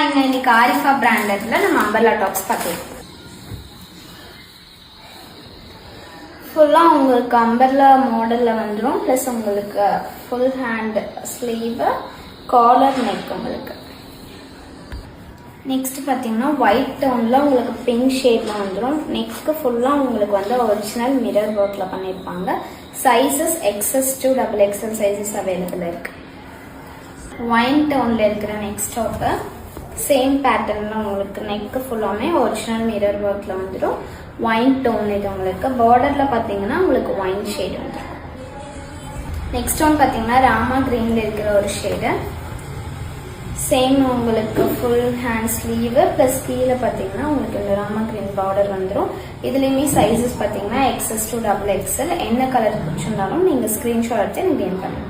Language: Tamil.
இன்னைக்கு ஆரிஃபா பிராண்டட்ல நம்ம அம்பர்லா டாப்ஸ் பார்க்கலாம். ஃபுல்லா உங்களுக்கு அம்பர்லா மாடல்ல வந்துடும். பிளஸ் உங்களுக்கு full hand sleeve, collar, neck உங்களுக்கு. நெக்ஸ்ட் பார்த்தீங்கன்னா ஒயிட் டோன்ல உங்களுக்கு பிங்க் ஷேட்ல வந்துடும். நெக்ஸ்ட் ஃபுல்லா உங்களுக்கு வந்து ஒரிஜினல் மிரர் ஒர்க்ல பண்ணியிருப்பாங்க. Sizes XS to XXL sizes available இருக்கு. ஒயின் டோன்ல இருக்கிற நெக்ஸ்ட் டாப் சேம் பேட்டர்ன்ல உங்களுக்கு நெக் ஃபுல்லாமே ஒரிஜினல் மிரர் ஒர்க்ல வந்துடும். ஒயின் டோன் இது உங்களுக்கு. பார்டர்ல பாத்தீங்கன்னா உங்களுக்கு ஒயின் ஷேட் வந்துடும். நெக்ஸ்ட் ஒன் பாத்தீங்கன்னா ராமா கிரீன்ல இருக்கிற ஒரு ஷேடு. சேம் உங்களுக்கு ஃபுல் ஹேண்ட் ஸ்லீவ் பிளஸ் கீழே பாத்தீங்கன்னா உங்களுக்கு இந்த ராமா கிரீன் பார்டர் வந்துடும். இதுலயுமே சைஸஸ் பாத்தீங்கன்னா XS to XXL. என்ன கலர் பிடிச்சிருந்தாலும் நீங்க ஸ்கிரீன்ஷாட் எடுத்து எனக்கு DM பண்ணுங்க.